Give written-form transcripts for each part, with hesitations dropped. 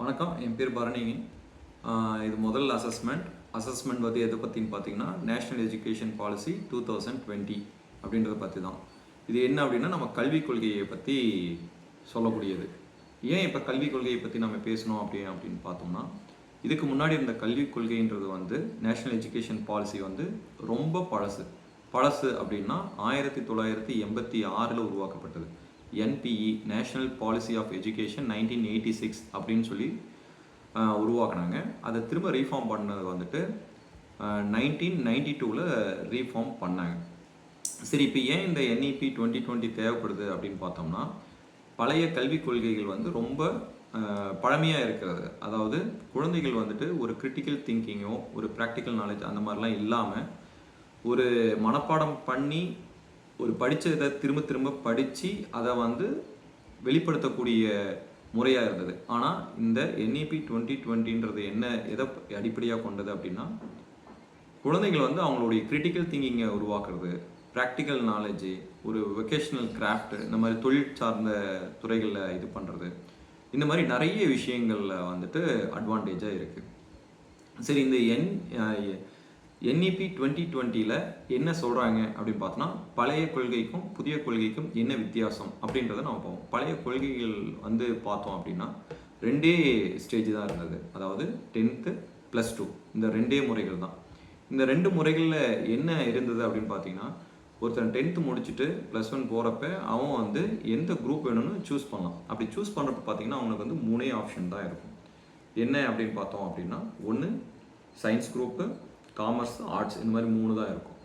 வணக்கம், என் பேர் பரணிங்க. இது முதல் அசஸ்மெண்ட் வந்து எதை பற்றின்னு பார்த்தீங்கன்னா, நேஷ்னல் எஜுகேஷன் பாலிசி 2020 அப்படின்றத பற்றி தான். இது என்ன அப்படின்னா, நம்ம கல்விக் கொள்கையை பற்றி சொல்லக்கூடியது. ஏன் இப்போ கல்விக் கொள்கையை பற்றி நம்ம பேசணும் அப்படின்னு பார்த்தோம்னா, இதுக்கு முன்னாடி இருந்த கல்விக் கொள்கைன்றது வந்து நேஷ்னல் எஜுகேஷன் பாலிசி வந்து ரொம்ப பழசு அப்படின்னா 1986 உருவாக்கப்பட்டது. NPE national policy of education 1986 அப்படின்னு சொல்லி உருவாக்குனாங்க. அதை திரும்ப ரீஃபார்ம் பண்ணது வந்துட்டு 1992 ரீஃபார்ம் பண்ணாங்க. சரி, இப்போ ஏன் இந்த என்இபி 2020 தேவைப்படுது அப்படின்னு பார்த்தோம்னா, பழைய கல்விக் கொள்கைகள் வந்து ரொம்ப பழமையாக இருக்கிறது. அதாவது குழந்தைகள் வந்துட்டு ஒரு கிரிட்டிக்கல் திங்கிங்கோ ஒரு ப்ராக்டிக்கல் நாலேஜ் அந்த மாதிரிலாம் இல்லாமல் ஒரு மனப்பாடம் பண்ணி ஒரு படித்ததை திரும்ப படித்து அதை வந்து வெளிப்படுத்தக்கூடிய முறையாக இருந்தது. ஆனால் இந்த என்இபி 2020 எதை அடிப்படையாக கொண்டது அப்படின்னா, குழந்தைகள் வந்து அவங்களுடைய கிரிட்டிக்கல் திங்கிங்கை உருவாக்குறது, ப்ராக்டிக்கல் நாலேஜு, ஒரு வெக்கேஷ்னல் கிராஃப்ட், இந்த மாதிரி தொழில் சார்ந்த துறைகளில் இது பண்ணுறது, இந்த மாதிரி நிறைய விஷயங்களில் வந்துட்டு அட்வான்டேஜாக இருக்குது. சரி, இந்த என்இபி 2020 என்ன சொல்கிறாங்க அப்படின்னு பார்த்தோன்னா, பழைய கொள்கைக்கும் புதிய கொள்கைக்கும் என்ன வித்தியாசம் அப்படின்றத நம்ம பார்ப்போம். பழைய கொள்கைகள் வந்து பார்த்தோம் அப்படின்னா 2 ஸ்டேஜ் தான் இருந்தது. அதாவது 10th +2 இந்த 2 முறைகள் தான். இந்த 2 முறைகளில் என்ன இருந்தது அப்படின்னு பார்த்தீங்கன்னா, ஒருத்தன் 10th முடிச்சுட்டு +1 போகிறப்ப அவன் வந்து எந்த குரூப் வேணும்னு சூஸ் பண்ணலாம். அப்படி சூஸ் பண்ணுறப்ப பார்த்தீங்கன்னா அவனுக்கு வந்து 3 ஆப்ஷன் தான் இருக்கும். என்ன அப்படின்னு பார்த்தோம் அப்படின்னா, ஒன்று சயின்ஸ் குரூப்பு, காமர்ஸ், ஆர்ட்ஸ், இந்த மாதிரி 3 தான் இருக்கும்.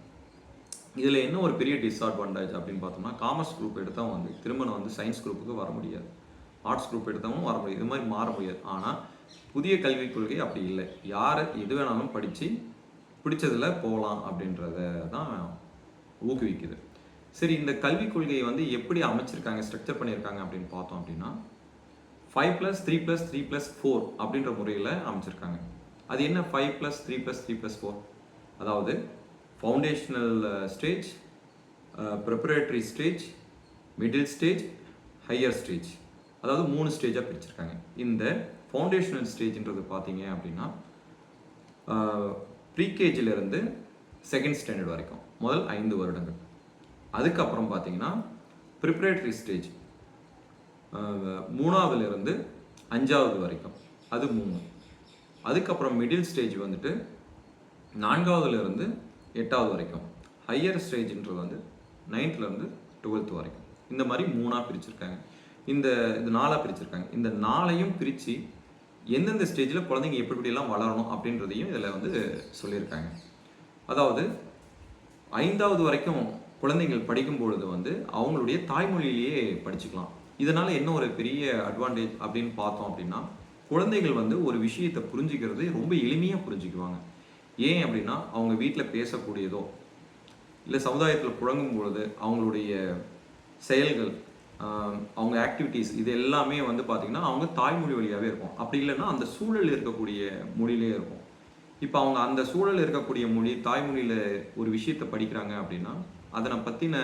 இதில் என்ன ஒரு பெரிய டிஸ்அட்வான்டேஜ் அப்படின்னு பார்த்தோம்னா, காமர்ஸ் குரூப் எடுத்தால் வந்து திரும்ப வந்து சயின்ஸ் குரூப்புக்கு வர முடியாது, ஆர்ட்ஸ் குரூப் எடுத்தவங்களும் வர முடியாது, இது மாதிரி மாற முடியாது. ஆனால் புதிய கல்விக் கொள்கை அப்படி இல்லை. யார் எது வேணாலும் படித்து பிடிச்சதில் போகலாம் அப்படின்றத தான் ஊக்குவிக்குது. சரி, இந்த கல்விக் கொள்கையை வந்து எப்படி அமைச்சிருக்காங்க, ஸ்ட்ரக்சர் பண்ணியிருக்காங்க அப்படின்னு பார்த்தோம் அப்படின்னா, 5+3+3+4 அப்படின்ற முறையில் அமைச்சிருக்காங்க. அது என்ன 5+3+3+4? அதாவது foundational stage, preparatory stage, middle stage, higher stage, அதாவது 3 ஸ்டேஜாக பிரிச்சிருக்காங்க. இந்த ஃபவுண்டேஷனல் ஸ்டேஜ்ன்றது பார்த்தீங்க அப்படின்னா, ப்ரீகேஜிலிருந்து 2nd ஸ்டாண்டர்ட் வரைக்கும் முதல் 5 வருடங்கள். அதுக்கப்புறம் பார்த்தீங்கன்னா ப்ரிப்பரேட்டரி ஸ்டேஜ் 3ஆவதுலேருந்து 5ஆவது வரைக்கும், அது 3. அதுக்கப்புறம் மிடில் ஸ்டேஜ் வந்துட்டு 4ஆவதுலேருந்து 8ஆவது வரைக்கும். ஹையர் ஸ்டேஜ்ன்றது வந்து 9th-லேருந்து 12th வரைக்கும். இந்த மாதிரி 3ஆக பிரிச்சிருக்காங்க. இது 4ஆக பிரிச்சிருக்காங்க. இந்த 4ஐயும் பிரித்து எந்தெந்த ஸ்டேஜில் குழந்தைங்க எப்படிலாம் வளரணும் அப்படின்றதையும் இதில் வந்து சொல்லியிருக்காங்க. அதாவது 5ஆவது வரைக்கும் குழந்தைகள் படிக்கும் பொழுது வந்து அவங்களுடைய தாய்மொழியிலேயே படிச்சுக்கலாம். இதனால் என்ன ஒரு பெரிய அட்வான்டேஜ் அப்படின்னு பார்த்தோம் அப்படின்னா, குழந்தைகள் வந்து ஒரு விஷயத்தை புரிஞ்சுக்கிறது ரொம்ப எளிமையாக புரிஞ்சுக்குவாங்க. ஏன் அப்படின்னா, அவங்க வீட்டில் பேசக்கூடியதோ இல்லை சமுதாயத்தில் புழங்கும் பொழுது அவங்களுடைய செயல்கள், அவங்க ஆக்டிவிட்டீஸ், இது எல்லாமே வந்து பார்த்திங்கன்னா அவங்க தாய்மொழி வழியாகவே இருக்கும். அப்படி இல்லைன்னா அந்த சூழல் இருக்கக்கூடிய மொழியிலே இருக்கும். இப்போ அவங்க அந்த சூழல் இருக்கக்கூடிய மொழி, தாய்மொழியில் ஒரு விஷயத்தை படிக்கிறாங்க அப்படின்னா அதனை பற்றின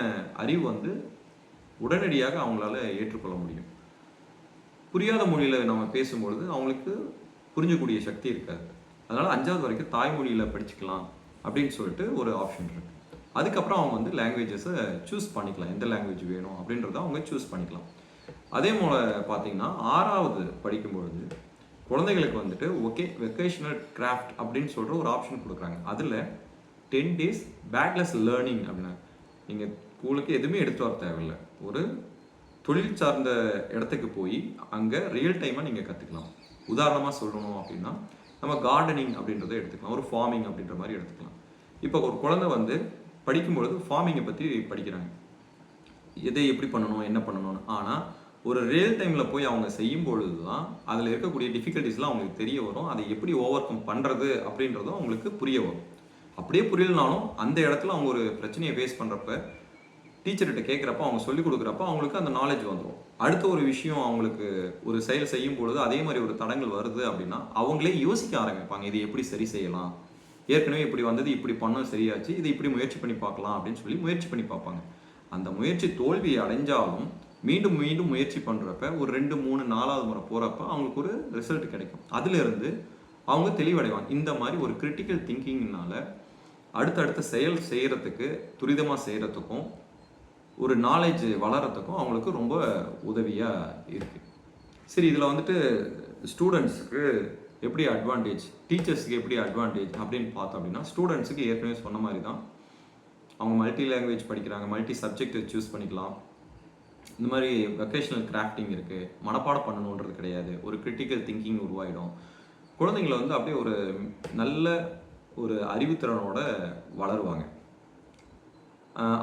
அறிவு வந்து உடனடியாக அவங்களால ஏற்றுக்கொள்ள முடியும். புரியாத மொழியில் நம்ம பேசும்பொழுது அவங்களுக்கு புரிஞ்சக்கூடிய சக்தி இருக்காது. அதனால் 5ஆவது வரைக்கும் தாய்மொழியில் படிச்சுக்கலாம் அப்படின்னு சொல்லிட்டு ஒரு ஆப்ஷன் இருக்குது. அதுக்கப்புறம் அவங்க வந்து லாங்குவேஜஸை சூஸ் பண்ணிக்கலாம், எந்த லாங்குவேஜ் வேணும் அப்படின்றத அவங்க சூஸ் பண்ணிக்கலாம். அதே போல் பார்த்தீங்கன்னா 6ஆவது படிக்கும்பொழுது குழந்தைகளுக்கு வந்துட்டு வெக்கேஷனல் கிராஃப்ட் அப்படின்னு சொல்கிற ஒரு ஆப்ஷன் கொடுக்குறாங்க. அதில் 10 days பேக்லெஸ் லேர்னிங் அப்படின்னா, நீங்கள் ஸ்கூலுக்கு எதுவுமே எடுத்து வர தேவையில்லை, ஒரு தொழில் சார்ந்த இடத்துக்கு போய் அங்கே ரியல் டைமாக நீங்கள் கற்றுக்கலாம். உதாரணமாக சொல்லணும் அப்படின்னா, நம்ம கார்டனிங் அப்படின்றத எடுத்துக்கலாம், ஒரு ஃபார்மிங் அப்படின்ற மாதிரி எடுத்துக்கலாம். இப்போ ஒரு குழந்தை வந்து படிக்கும்பொழுது ஃபார்மிங்கை பற்றி படிக்கிறாங்க, எதை எப்படி பண்ணணும், என்ன பண்ணணும்னு. ஆனால் ஒரு ரியல் டைமில் போய் அவங்க செய்யும் பொழுது தான் அதில் இருக்கக்கூடிய டிஃபிகல்ட்டிஸ்லாம் அவங்களுக்கு தெரிய வரும். அதை எப்படி ஓவர் கம் பண்ணுறது அப்படின்றதும் அவங்களுக்கு புரிய வரும். அப்படியே புரியலனாலும் அந்த இடத்துல அவங்க ஒரு பிரச்சனையை ஃபேஸ் பண்ணுறப்ப டீச்சர்கிட்ட கேட்குறப்ப, அவங்க சொல்லிக் கொடுக்குறப்ப அவங்களுக்கு அந்த நாலேஜ் வந்துடும். அடுத்த ஒரு விஷயம் அவங்களுக்கு ஒரு செயல் செய்யும் பொழுது அதே மாதிரி ஒரு தடங்கள் வருது அப்படின்னா அவங்களே யோசிக்க ஆரம்பிப்பாங்க, இது எப்படி சரி செய்யலாம், ஏற்கனவே இப்படி வந்தது, இப்படி பண்ண சரியாச்சு, இது இப்படி முயற்சி பண்ணி பார்க்கலாம் அப்படின்னு சொல்லி முயற்சி பண்ணி பார்ப்பாங்க. அந்த முயற்சி தோல்வி அடைஞ்சாலும் மீண்டும் மீண்டும் முயற்சி பண்ணுறப்ப ஒரு 2, 3, 4வது முறை போகிறப்ப அவங்களுக்கு ஒரு ரிசல்ட் கிடைக்கும். அதிலிருந்து அவங்க தெளிவடைவாங்க. இந்த மாதிரி ஒரு கிரிட்டிக்கல் திங்கிங்னால அடுத்தடுத்த செயல் செய்கிறதுக்கு, துரிதமாக செய்கிறதுக்கும், ஒரு நாலேஜ் வளர்கிறதுக்கும் அவங்களுக்கு ரொம்ப உதவியாக இருக்குது. சரி, இதில் வந்துட்டு ஸ்டூடெண்ட்ஸுக்கு எப்படி அட்வான்டேஜ், டீச்சர்ஸுக்கு எப்படி அட்வான்டேஜ் அப்படின்னு பார்த்தோம் அப்படின்னா, ஸ்டூடெண்ட்ஸுக்கு ஏற்கனவே சொன்ன மாதிரி தான், அவங்க மல்டி லாங்குவேஜ் படிக்கிறாங்க, மல்டி சப்ஜெக்ட் சூஸ் பண்ணிக்கலாம். இந்த மாதிரி வெக்கேஷனல் கிராஃப்டிங் இருக்குது, மனப்பாடம் பண்ணணுன்றது கிடையாது, ஒரு கிரிட்டிக்கல் திங்கிங் உருவாயிடும். குழந்தைங்களை வந்து அப்படியே ஒரு நல்ல ஒரு அறிவுத்திறனோட வளருவாங்க.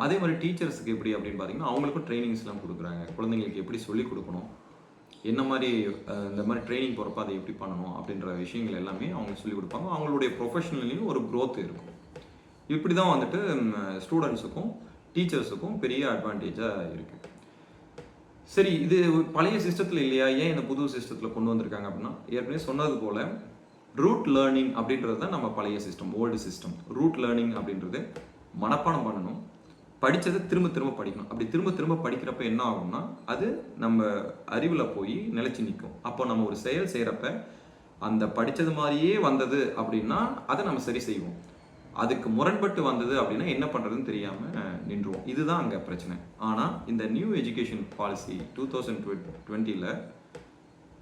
அதே மாதிரி டீச்சர்ஸுக்கு எப்படி அப்படின்னு பார்த்தீங்கன்னா, அவங்களுக்கும் ட்ரைனிங்ஸ்லாம் கொடுக்குறாங்க. குழந்தைங்களுக்கு எப்படி சொல்லிக் கொடுக்கணும், என்ன மாதிரி இந்த மாதிரி ட்ரைனிங் போகிறப்ப அதை எப்படி பண்ணணும் அப்படின்ற விஷயங்கள் எல்லாமே அவங்களுக்கு சொல்லிக் கொடுப்பாங்க. அவங்களுடைய ப்ரொஃபஷனல்லையும் ஒரு க்ரோத் இருக்கும். இப்படி தான் வந்துட்டு ஸ்டூடெண்ட்ஸுக்கும் டீச்சர்ஸுக்கும் பெரிய அட்வான்டேஜாக இருக்குது. சரி, இது பழைய சிஸ்டத்தில் இல்லையா, ஏன் இந்த புது சிஸ்டத்தில் கொண்டு வந்திருக்காங்க அப்படின்னா, ஏற்கனவே சொன்னது போல் ரூட் லேர்னிங் அப்படின்றது தான் நம்ம பழைய system, old system. Rote learning அப்படின்றது மனப்பாடம் பண்ணணும், படித்ததை திரும்ப திரும்ப படிக்கணும். அப்படி திரும்ப திரும்ப படிக்கிறப்ப என்ன ஆகும்னா, அது நம்ம அறிவில் போய் நிலைச்சி நிற்கும். அப்போ நம்ம ஒரு செயல் செய்கிறப்ப அந்த படித்தது மாதிரியே வந்தது அப்படின்னா அதை நம்ம சரி செய்வோம். அதுக்கு முரண்பட்டு வந்தது அப்படின்னா என்ன பண்ணுறதுன்னு தெரியாமல் நின்றுவோம். இதுதான் அங்கே பிரச்சனை. ஆனால் இந்த நியூ எஜுகேஷன் பாலிசி 2020ல்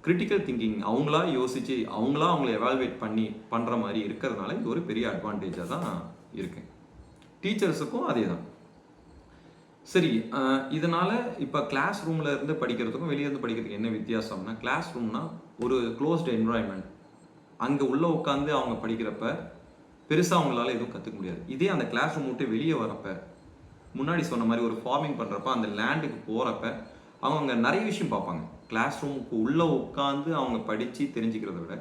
கிரிட்டிக்கல் திங்கிங் அவங்களா யோசித்து அவங்கள எவால்வேட் பண்ணி பண்ணுற மாதிரி இருக்கிறதுனால இது ஒரு பெரிய அட்வான்டேஜாக தான் இருக்குது. டீச்சர்ஸுக்கும் அதே தான். சரி, இதனால் இப்போ கிளாஸ் ரூமில் இருந்து படிக்கிறதுக்கும் வெளியே இருந்து படிக்கிறதுக்கு என்ன வித்தியாசம்னா, கிளாஸ் ரூம்னா ஒரு க்ளோஸ்டு என்வரான்மெண்ட். அங்கே உள்ளே உட்காந்து அவங்க படிக்கிறப்ப பெருசாக அவங்களால எதுவும் கற்றுக்க முடியாது. இதே அந்த கிளாஸ் ரூம் விட்டு வெளியே வரப்ப, முன்னாடி சொன்ன மாதிரி ஒரு ஃபார்மிங் பண்ணுறப்ப, அந்த லேண்டுக்கு போகிறப்ப அவங்க அங்கே நிறைய விஷயம் பார்ப்பாங்க. கிளாஸ் ரூமுக்கு உள்ளே உட்காந்து அவங்க படித்து தெரிஞ்சுக்கிறத விட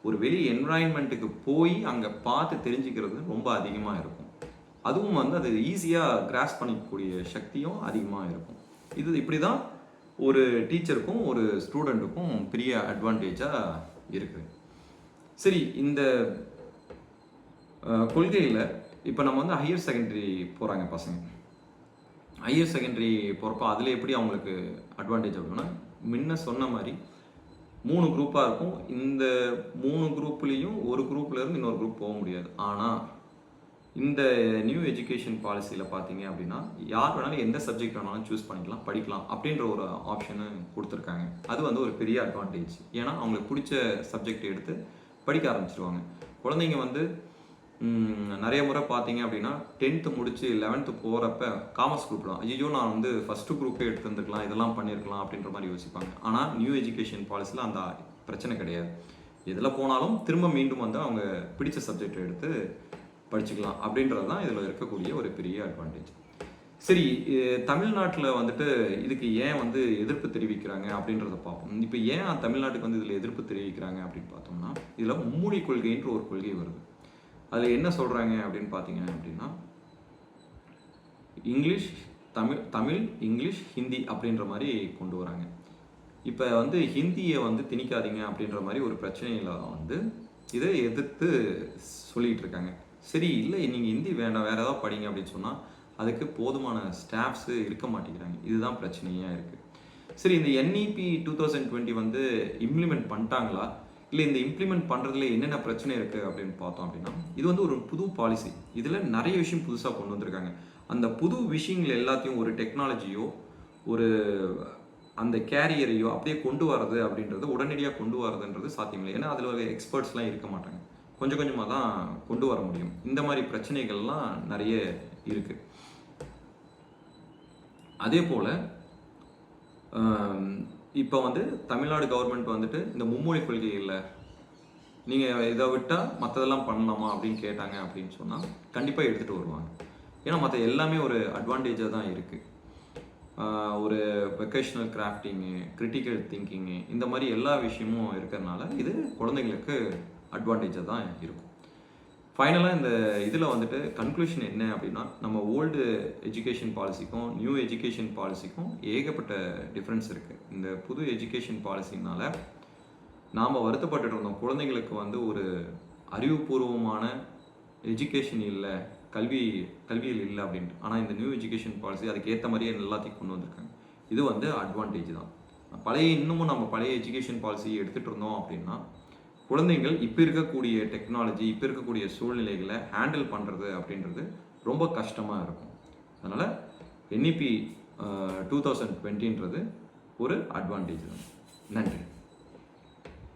ஒரு வெளி என்வரான்மெண்ட்டுக்கு போய் அங்கே பார்த்து தெரிஞ்சுக்கிறது ரொம்ப அதிகமாக இருக்கும். அதுவும் வந்து அது ஈஸியாக கிராஸ் பண்ணிக்கக்கூடிய சக்தியும் அதிகமாக இருக்கும். இது இப்படி தான் ஒரு டீச்சருக்கும் ஒரு ஸ்டூடெண்ட்டுக்கும் பெரிய அட்வான்டேஜாக இருக்குது. சரி, இந்த கொள்கையில் இப்போ நம்ம வந்து ஹையர் செகண்டரி போகிறாங்க பசங்க. ஹையர் செகண்டரி போகிறப்ப அதில் எப்படி அவங்களுக்கு அட்வான்டேஜ் அப்படின்னா, முன்ன சொன்ன மாதிரி 3 குரூப்பாக இருக்கும். இந்த 3 குரூப்லேயும் ஒரு குரூப்லேருந்து இன்னொரு குரூப் போக முடியாது. ஆனால் இந்த நியூ எஜுகேஷன் பாலிசியில் பார்த்தீங்க அப்படின்னா, யார் வேணாலும் எந்த சப்ஜெக்ட் வேணாலும் சூஸ் பண்ணிக்கலாம், படிக்கலாம் அப்படின்ற ஒரு ஆப்ஷனை கொடுத்துருக்காங்க. அது வந்து ஒரு பெரிய அட்வான்டேஜ். ஏன்னா அவங்களுக்கு பிடிச்ச சப்ஜெக்ட் எடுத்து படிக்க ஆரம்பிச்சிருவாங்க. குழந்தைங்க வந்து நிறைய முறை பார்த்தீங்க அப்படின்னா 10th முடிச்சு 11th போகிறப்ப காமர்ஸ் குரூப் தான், ஐயோ நான் வந்து ஃபஸ்ட்டு குரூப்பே எடுத்துருந்துருக்கலாம், இதெல்லாம் பண்ணியிருக்கலாம் அப்படின்ற மாதிரி யோசிப்பாங்க. ஆனால் நியூ எஜுகேஷன் பாலிசியில் அந்த பிரச்சனை கிடையாது. எதில் போனாலும் திரும்ப மீண்டும் வந்து அவங்க பிடிச்ச சப்ஜெக்ட் எடுத்து படிச்சுக்கலாம் அப்படின்றது தான் இதில் இருக்கக்கூடிய ஒரு பெரிய அட்வான்டேஜ். சரி, தமிழ்நாட்டில் வந்துட்டு இதுக்கு ஏன் வந்து எதிர்ப்பு தெரிவிக்கிறாங்க அப்படின்றத பார்ப்போம். இப்போ ஏன் தமிழ்நாட்டுக்கு வந்து இதில் எதிர்ப்பு தெரிவிக்கிறாங்க அப்படின்னு பார்த்தோம்னா, இதில் மும்மொழி கொள்கைன்ற ஒரு கொள்கை வருது. அதில் என்ன சொல்கிறாங்க அப்படின்னு பார்த்தீங்க அப்படின்னா, இங்கிலீஷ் தமிழ் இங்கிலீஷ் ஹிந்தி அப்படின்ற மாதிரி கொண்டு வராங்க. இப்போ வந்து ஹிந்தியை வந்து திணிக்காதீங்க அப்படின்ற மாதிரி ஒரு பிரச்சனையில் வந்து இதை எதிர்த்து சொல்லிகிட்டு இருக்காங்க. சரி, இல்லை நீங்கள் ஹிந்தி வேண்டாம் வேறு ஏதாவது படிங்க அப்படின்னு சொன்னால் அதுக்கு போதுமான ஸ்டாஃப்ஸு இருக்க மாட்டேங்கிறாங்க. இதுதான் பிரச்சனையாக இருக்குது. சரி, இந்த NEP 2020 வந்து இம்ப்ளிமெண்ட் பண்ணிட்டாங்களா, இல்லை இந்த இம்ப்ளிமெண்ட் பண்ணுறதுல என்னென்ன பிரச்சனை இருக்குது அப்படின்னு பார்த்தோம் அப்படின்னா, இது வந்து ஒரு புது பாலிசி. இதில் நிறைய விஷயம் புதுசாக கொண்டு வந்திருக்காங்க. அந்த புது விஷயங்கள் எல்லாத்தையும் ஒரு டெக்னாலஜியோ ஒரு அந்த கேரியரையோ அப்படியே கொண்டு வரது அப்படின்றது, உடனடியாக கொண்டு வரதுன்றது சாத்தியமில்லை. ஏன்னா அதில் ஒரு எக்ஸ்பர்ட்ஸ்லாம் இருக்க மாட்டாங்க. கொஞ்சம் கொஞ்சமாக தான் கொண்டு வர முடியும். இந்த மாதிரி பிரச்சனைகள்லாம் நிறைய இருக்குது. அதே போல் இப்போ வந்து தமிழ்நாடு கவர்மெண்ட் வந்துட்டு இந்த மும்மொழி கொள்கை இல்லை, நீங்கள் இதை விட்டால் மற்றதெல்லாம் பண்ணலாமா அப்படின்னு கேட்டாங்க அப்படின்னு சொன்னால் கண்டிப்பாக எடுத்துகிட்டு வருவாங்க. ஏன்னா மற்ற எல்லாமே ஒரு அட்வான்டேஜாக தான் இருக்குது. ஒரு வெக்கேஷனல் கிராஃப்டிங்கு, கிரிட்டிக்கல் திங்கிங்கு, இந்த மாதிரி எல்லா விஷயமும் இருக்கிறதுனால இது குழந்தைங்களுக்கு அட்வான்டேஜாக தான் இருக்கும். ஃபைனலாக இந்த இதில் வந்துட்டு கன்க்ளூஷன் என்ன அப்படின்னா, நம்ம ஓல்டு எஜுகேஷன் பாலிசிக்கும் நியூ எஜுகேஷன் பாலிசிக்கும் ஏகப்பட்ட டிஃப்ரென்ஸ் இருக்குது. இந்த புது எஜுகேஷன் பாலிசினால் நாம் வருத்தப்பட்டு இருந்தோம், குழந்தைங்களுக்கு வந்து ஒரு அறிவுபூர்வமான எஜுகேஷன் இல்லை, கல்வியில் இல்லை அப்படின்ட்டு. ஆனால் இந்த நியூ எஜுகேஷன் பாலிசி அதுக்கு ஏற்ற மாதிரியே எல்லாத்தையும் கொண்டு வந்திருக்காங்க. இது வந்து அட்வான்டேஜ் தான். இன்னமும் நம்ம பழைய எஜுகேஷன் பாலிசி எடுத்துகிட்டு இருந்தோம் அப்படின்னா குழந்தைகள் இப்போ இருக்கக்கூடிய டெக்னாலஜி, இப்போ இருக்கக்கூடிய சூழ்நிலைகளை ஹேண்டில் பண்ணுறது அப்படின்றது ரொம்ப கஷ்டமாக இருக்கும். அதனால் NEP 2020ன்றது ஒரு அட்வான்டேஜ் தான். நன்றி.